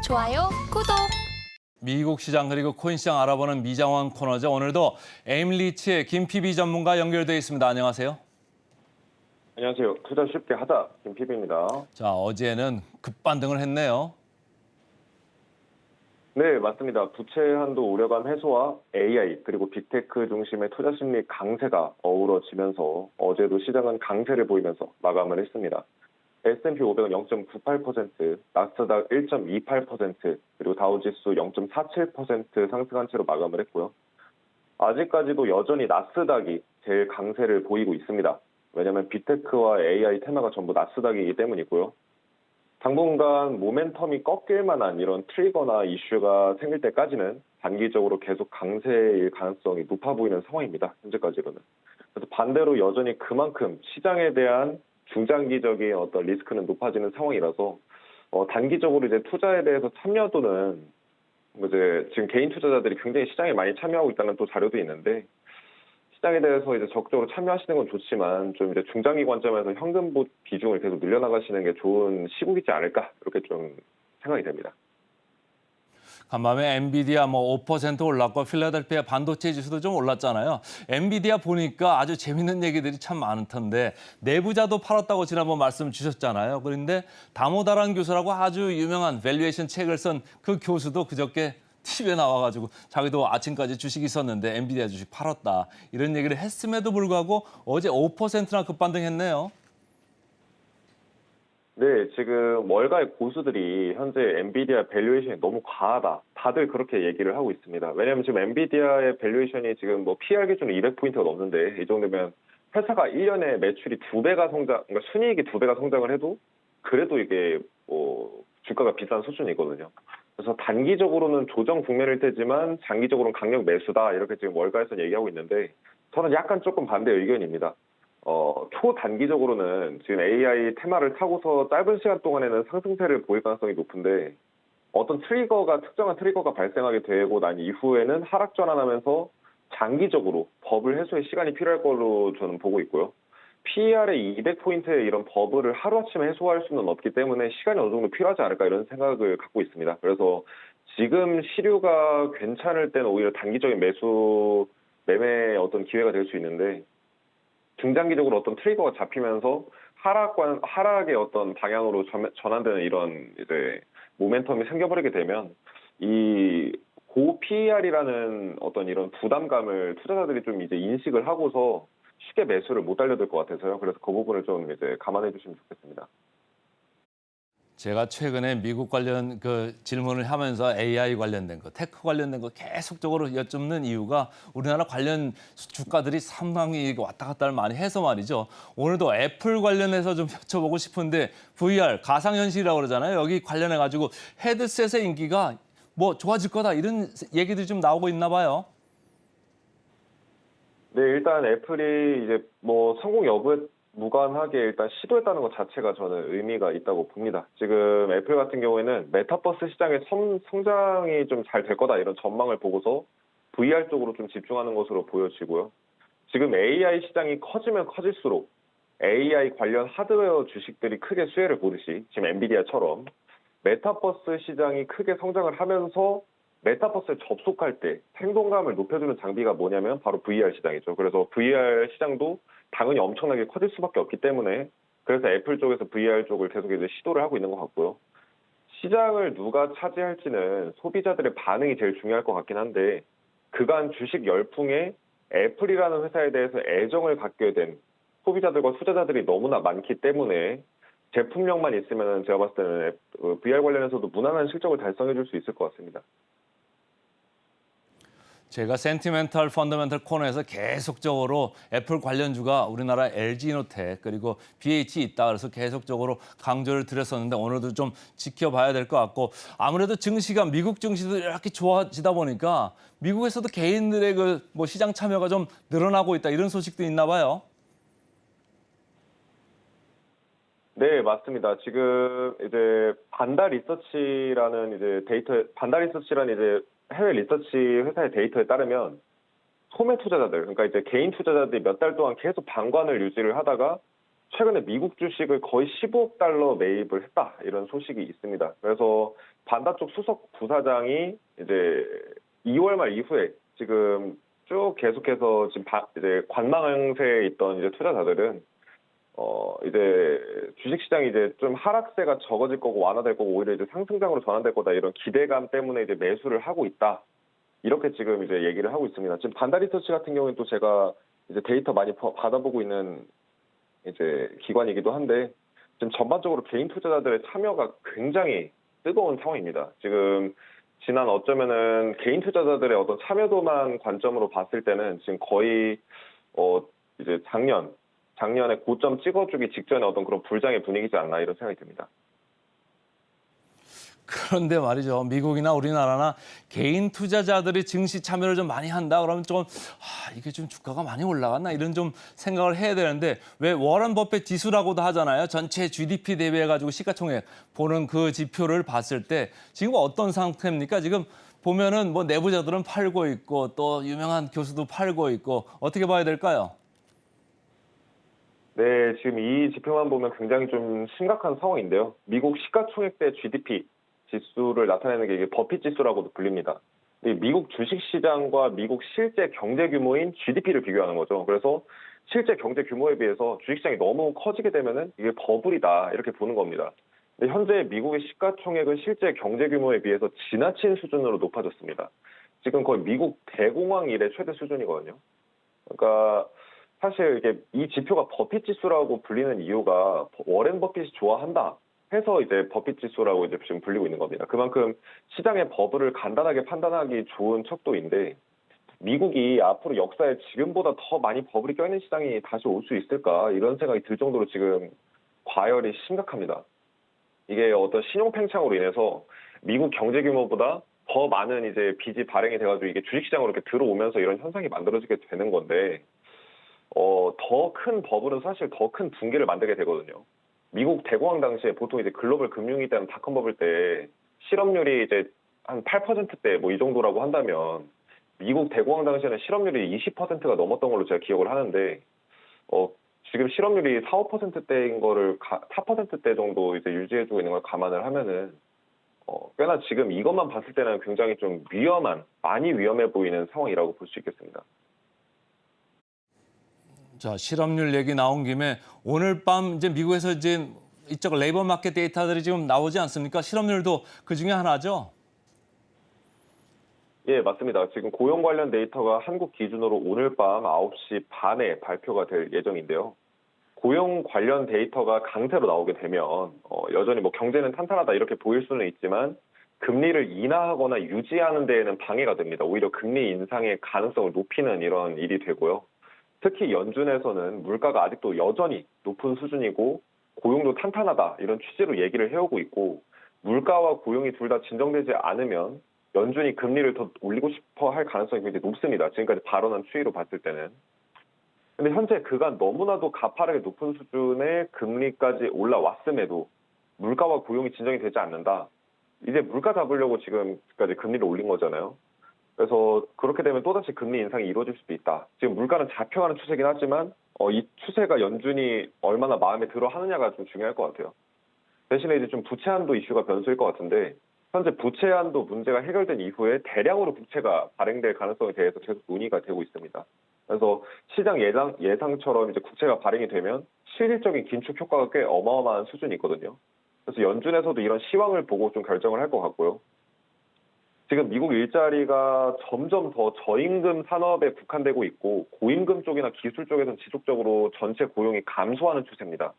좋아요, 구독. 미국 시장 그리고 코인 시장 알아보는 미장원 코너죠. 오늘도 에임리츠의 김PB 전문가 연결되어 있습니다. 안녕하세요. 안녕하세요. 투자 쉽게 하다 김PB입니다. 자, 어제는 급반등을 했네요. 네, 맞습니다. 부채 한도 우려감 해소와 AI 그리고 빅테크 중심의 투자 심리 강세가 어우러지면서 어제도 시장은 강세를 보이면서 마감을 했습니다. S&P 500은 0.98%, 나스닥 1.28%, 그리고 다우지수 0.47% 상승한 채로 마감을 했고요. 아직까지도 여전히 나스닥이 제일 강세를 보이고 있습니다. 왜냐하면 빅테크와 AI 테마가 전부 나스닥이기 때문이고요. 당분간 모멘텀이 꺾일 만한 이런 트리거나 이슈가 생길 때까지는 단기적으로 계속 강세일 가능성이 높아 보이는 상황입니다. 현재까지로는. 그래서 반대로 여전히 그만큼 시장에 대한 중장기적인 어떤 리스크는 높아지는 상황이라서 단기적으로 이제 투자에 대해서 참여도는 이제 지금 개인 투자자들이 굉장히 시장에 많이 참여하고 있다는 또 자료도 있는데 시장에 대해서 이제 적극적으로 참여하시는 건 좋지만 좀 이제 중장기 관점에서 현금 비중을 계속 늘려나가시는 게 좋은 시국이지 않을까 이렇게 좀 생각이 됩니다. 간밤에 엔비디아 5% 올랐고 필라델피아 반도체 지수도 좀 올랐잖아요. 엔비디아 보니까 아주 재밌는 얘기들이 참 많던데 내부자도 팔았다고 지난번 말씀 주셨잖아요. 그런데 다모다란 교수라고 아주 유명한 밸류에이션 책을 쓴 그 교수도 그저께 TV에 나와가지고 자기도 아침까지 주식이 있었는데 엔비디아 주식 팔았다. 이런 얘기를 했음에도 불구하고 어제 5%나 급반등했네요. 네, 지금 월가의 고수들이 현재 엔비디아 밸류에이션이 너무 과하다. 다들 그렇게 얘기를 하고 있습니다. 왜냐하면 지금 엔비디아의 밸류에이션이 지금 PR 기준으로 200포인트가 넘는데 이 정도면 회사가 1년에 매출이 2배가 성장, 그러니까 순이익이 2배가 성장을 해도 그래도 이게 주가가 비싼 수준이거든요. 그래서 단기적으로는 조정 국면일 테지만 장기적으로는 강력 매수다 이렇게 지금 월가에서 얘기하고 있는데 저는 약간 조금 반대 의견입니다. 초단기적으로는 지금 AI 테마를 타고서 짧은 시간 동안에는 상승세를 보일 가능성이 높은데 어떤 특정한 트리거가 발생하게 되고 난 이후에는 하락 전환하면서 장기적으로 버블 해소에 시간이 필요할 걸로 저는 보고 있고요. PER의 200포인트의 이런 버블을 하루아침에 해소할 수는 없기 때문에 시간이 어느 정도 필요하지 않을까 이런 생각을 갖고 있습니다. 그래서 지금 시류가 괜찮을 때는 오히려 단기적인 매매의 어떤 기회가 될 수 있는데 중장기적으로 어떤 트리거가 잡히면서 하락의 어떤 방향으로 전환되는 이런 이제 모멘텀이 생겨버리게 되면 이 고 PER이라는 어떤 이런 부담감을 투자자들이 좀 이제 인식을 하고서 쉽게 매수를 못 달려들 것 같아서요. 그래서 그 부분을 좀 이제 감안해 주시면 좋겠습니다. 제가 최근에 미국 관련 질문을 하면서 AI 관련된 거, 테크 관련된 거 계속적으로 여쭙는 이유가 우리나라 관련 주가들이 상당히 왔다 갔다를 많이 해서 말이죠. 오늘도 애플 관련해서 좀 여쭤보고 싶은데 VR, 가상현실이라고 그러잖아요. 여기 관련해가지고 헤드셋의 인기가 좋아질 거다 이런 얘기들이 좀 나오고 있나 봐요. 네, 일단 애플이 이제 성공 여부에 무관하게 일단 시도했다는 것 자체가 저는 의미가 있다고 봅니다. 지금 애플 같은 경우에는 메타버스 시장의 성장이 좀 잘 될 거다 이런 전망을 보고서 VR 쪽으로 좀 집중하는 것으로 보여지고요. 지금 AI 시장이 커지면 커질수록 AI 관련 하드웨어 주식들이 크게 수혜를 보듯이 지금 엔비디아처럼 메타버스 시장이 크게 성장을 하면서 메타버스에 접속할 때 생동감을 높여주는 장비가 뭐냐면 바로 VR 시장이죠. 그래서 VR 시장도 당연히 엄청나게 커질 수밖에 없기 때문에 그래서 애플 쪽에서 VR 쪽을 계속 이제 시도를 하고 있는 것 같고요. 시장을 누가 차지할지는 소비자들의 반응이 제일 중요할 것 같긴 한데 그간 주식 열풍에 애플이라는 회사에 대해서 애정을 갖게 된 소비자들과 투자자들이 너무나 많기 때문에 제품력만 있으면 제가 봤을 때는 VR 관련해서도 무난한 실적을 달성해 줄 수 있을 것 같습니다. 제가 센티멘탈 펀더멘털 코너에서 계속적으로 애플 관련주가 우리나라 LG이노텍 그리고 BH 있다 그래서 계속적으로 강조를 드렸었는데 오늘도 좀 지켜봐야 될 것 같고 아무래도 증시가 미국 증시도 이렇게 좋아지다 보니까 미국에서도 개인들의 시장 참여가 좀 늘어나고 있다 이런 소식도 있나 봐요. 네, 맞습니다. 지금 이제 반달 리서치라는 이제 해외 리서치 회사의 데이터에 따르면 소매 투자자들, 그러니까 이제 개인 투자자들이 몇 달 동안 계속 방관을 유지를 하다가 최근에 미국 주식을 거의 15억 달러 매입을 했다 이런 소식이 있습니다. 그래서 반다 쪽 수석 부사장이 이제 2월 말 이후에 지금 쭉 계속해서 지금 이제 관망세에 있던 이제 투자자들은 이제 주식시장이 이제 좀 하락세가 적어질 거고 완화될 거고 오히려 이제 상승장으로 전환될 거다 이런 기대감 때문에 이제 매수를 하고 있다. 이렇게 지금 이제 얘기를 하고 있습니다. 지금 반다 리서치 같은 경우는 또 제가 이제 데이터 많이 받아보고 있는 이제 기관이기도 한데 지금 전반적으로 개인 투자자들의 참여가 굉장히 뜨거운 상황입니다. 지금 지난 어쩌면은 개인 투자자들의 어떤 참여도만 관점으로 봤을 때는 지금 거의 이제 작년에 고점 찍어주기 직전에 어떤 그런 불장의 분위기지 않나 이런 생각이 듭니다. 그런데 말이죠. 미국이나 우리나라나 개인 투자자들이 증시 참여를 좀 많이 한다 그러면 좀 이게 좀 주가가 많이 올라갔나 이런 좀 생각을 해야 되는데 왜 워런 버핏 지수라고도 하잖아요. 전체 GDP 대비해 가지고 시가총액 보는 그 지표를 봤을 때 지금 어떤 상태입니까? 지금 보면은 뭐 내부자들은 팔고 있고 또 유명한 교수도 팔고 있고 어떻게 봐야 될까요? 네, 지금 이 지표만 보면 굉장히 좀 심각한 상황인데요. 미국 시가총액 대 GDP 지수를 나타내는 게 이게 버핏 지수라고도 불립니다. 이 미국 주식시장과 미국 실제 경제 규모인 GDP를 비교하는 거죠. 그래서 실제 경제 규모에 비해서 주식시장이 너무 커지게 되면은 이게 버블이다 이렇게 보는 겁니다. 근데 현재 미국의 시가총액은 실제 경제 규모에 비해서 지나친 수준으로 높아졌습니다. 지금 거의 미국 대공황 이래 최대 수준이거든요. 그러니까 사실 이게 이 지표가 버핏 지수라고 불리는 이유가 워렌 버핏이 좋아한다 해서 이제 버핏 지수라고 이제 지금 불리고 있는 겁니다. 그만큼 시장의 버블을 간단하게 판단하기 좋은 척도인데 미국이 앞으로 역사에 지금보다 더 많이 버블이 껴있는 시장이 다시 올 수 있을까 이런 생각이 들 정도로 지금 과열이 심각합니다. 이게 어떤 신용 팽창으로 인해서 미국 경제 규모보다 더 많은 이제 빚이 발행이 돼가지고 이게 주식시장으로 이렇게 들어오면서 이런 현상이 만들어지게 되는 건데 더 큰 버블은 사실 더 큰 붕괴를 만들게 되거든요. 미국 대공황 당시에 보통 이제 글로벌 금융위 때는 닷컴 버블 때 실업률이 이제 한 8%대 뭐 이 정도라고 한다면 미국 대공황 당시에는 실업률이 20%가 넘었던 걸로 제가 기억을 하는데 지금 실업률이 4, 5%대인 거를 4%대 정도 이제 유지해주고 있는 걸 감안을 하면은 꽤나 지금 이것만 봤을 때는 굉장히 좀 많이 위험해 보이는 상황이라고 볼 수 있겠습니다. 자, 실업률 얘기 나온 김에 오늘 밤 이제 미국에서 이제 이쪽 레이버 마켓 데이터들이 지금 나오지 않습니까? 실업률도 그 중에 하나죠. 예, 맞습니다. 지금 고용 관련 데이터가 한국 기준으로 오늘 밤 9시 반에 발표가 될 예정인데요. 고용 관련 데이터가 강세로 나오게 되면 여전히 뭐 경제는 탄탄하다 이렇게 보일 수는 있지만 금리를 인하하거나 유지하는 데에는 방해가 됩니다. 오히려 금리 인상의 가능성을 높이는 이런 일이 되고요. 특히 연준에서는 물가가 아직도 여전히 높은 수준이고 고용도 탄탄하다 이런 취지로 얘기를 해오고 있고 물가와 고용이 둘 다 진정되지 않으면 연준이 금리를 더 올리고 싶어 할 가능성이 굉장히 높습니다. 지금까지 발언한 추이로 봤을 때는. 근데 현재 그간 너무나도 가파르게 높은 수준의 금리까지 올라왔음에도 물가와 고용이 진정이 되지 않는다. 이제 물가 잡으려고 지금까지 금리를 올린 거잖아요. 그래서 그렇게 되면 또다시 금리 인상이 이루어질 수도 있다. 지금 물가는 잡혀가는 추세긴 하지만 이 추세가 연준이 얼마나 마음에 들어 하느냐가 좀 중요할 것 같아요. 대신에 이제 좀 부채 한도 이슈가 변수일 것 같은데 현재 부채 한도 문제가 해결된 이후에 대량으로 부채가 발행될 가능성에 대해서 계속 논의가 되고 있습니다. 그래서 시장 예상처럼 이제 국채가 발행이 되면 실질적인 긴축 효과가 꽤 어마어마한 수준이 있거든요. 그래서 연준에서도 이런 시황을 보고 좀 결정을 할 것 같고요. 지금 미국 일자리가 점점 더 저임금 산업에 국한되고 있고 고임금 쪽이나 기술 쪽에서는 지속적으로 전체 고용이 감소하는 추세입니다.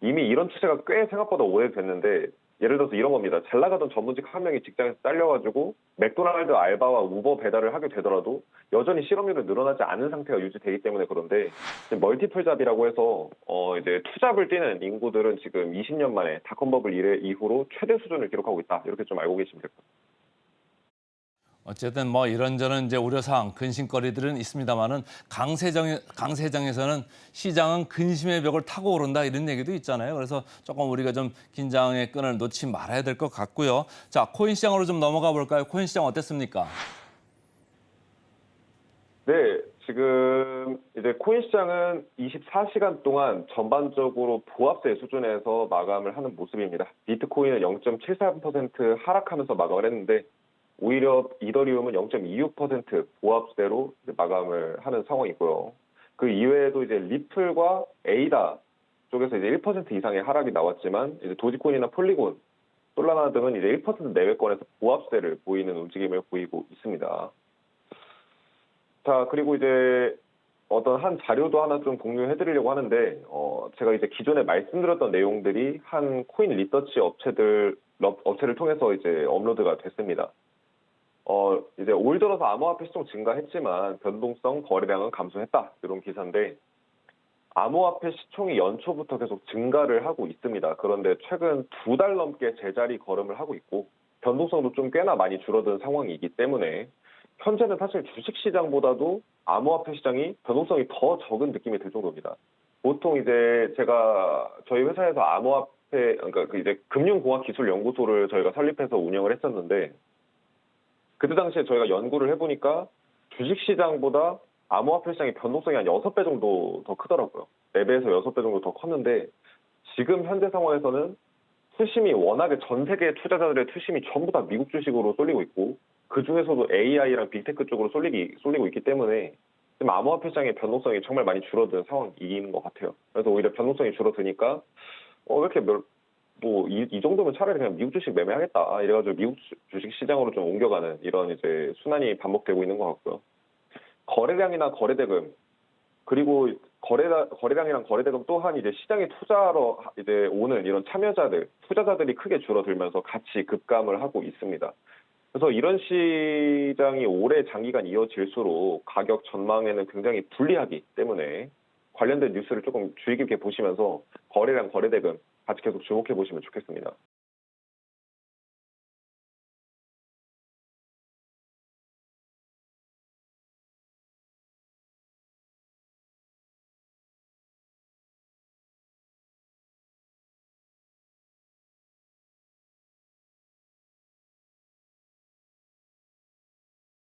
이미 이런 추세가 꽤 생각보다 오래됐는데 예를 들어서 이런 겁니다. 잘 나가던 전문직 한 명이 직장에서 잘려가지고 맥도날드 알바와 우버 배달을 하게 되더라도 여전히 실업률은 늘어나지 않은 상태가 유지되기 때문에 그런데 멀티플 잡이라고 해서 이제 투잡을 뛰는 인구들은 지금 20년 만에 닷컴 버블 이후로 최대 수준을 기록하고 있다. 이렇게 좀 알고 계시면 될 것 같습니다. 어쨌든 뭐 이런저런 이제 우려사항, 근심거리들은 있습니다만은 강세장에서는 시장은 근심의 벽을 타고 오른다 이런 얘기도 있잖아요. 그래서 조금 우리가 좀 긴장의 끈을 놓지 말아야 될 것 같고요. 자, 코인 시장으로 좀 넘어가 볼까요? 코인 시장 어땠습니까? 네, 지금 이제 코인 시장은 24시간 동안 전반적으로 보합세 수준에서 마감을 하는 모습입니다. 비트코인은 0.73% 하락하면서 마감을 했는데 오히려 이더리움은 0.26% 보합세로 마감을 하는 상황이고요. 그 이외에도 이제 리플과 에이다 쪽에서 이제 1% 이상의 하락이 나왔지만 이제 도지코인이나 폴리곤, 솔라나 등은 이제 1% 내외권에서 보합세를 보이는 움직임을 보이고 있습니다. 자, 그리고 이제 어떤 한 자료도 하나 좀 공유해 드리려고 하는데, 제가 이제 기존에 말씀드렸던 내용들이 한 코인 리서치 업체를 통해서 이제 업로드가 됐습니다. 이제 올 들어서 암호화폐 시총 증가했지만 변동성 거래량은 감소했다. 이런 기사인데, 암호화폐 시총이 연초부터 계속 증가를 하고 있습니다. 그런데 최근 2달 넘게 제자리 걸음을 하고 있고, 변동성도 좀 꽤나 많이 줄어든 상황이기 때문에, 현재는 사실 주식시장보다도 암호화폐 시장이 변동성이 더 적은 느낌이 들 정도입니다. 보통 이제 저희 회사에서 암호화폐, 그러니까 그 이제 금융공학기술연구소를 저희가 설립해서 운영을 했었는데, 그때 당시에 저희가 연구를 해보니까 주식시장보다 암호화폐 시장의 변동성이 한 6배 정도 더 크더라고요. 4배에서 6배 정도 더 컸는데, 지금 현재 상황에서는 투심이 워낙에 전 세계 투자자들의 투심이 전부 다 미국 주식으로 쏠리고 있고, 그 중에서도 AI랑 빅테크 쪽으로 쏠리고 있기 때문에 지금 암호화폐 시장의 변동성이 정말 많이 줄어든 상황인 것 같아요. 그래서 오히려 변동성이 줄어드니까 왜 이렇게 이 정도면 차라리 그냥 미국 주식 매매하겠다. 이래가지고 미국 주식 시장으로 좀 옮겨가는 이런 이제 순환이 반복되고 있는 것 같고요. 거래량이나 거래대금, 그리고 거래량이랑 거래대금 또한 이제 시장에 투자하러 이제 오는 이런 투자자들이 크게 줄어들면서 같이 급감을 하고 있습니다. 그래서 이런 시장이 오래 장기간 이어질수록 가격 전망에는 굉장히 불리하기 때문에 관련된 뉴스를 조금 주의 깊게 보시면서 거래량, 거래대금 같이 계속 주목해 보시면 좋겠습니다.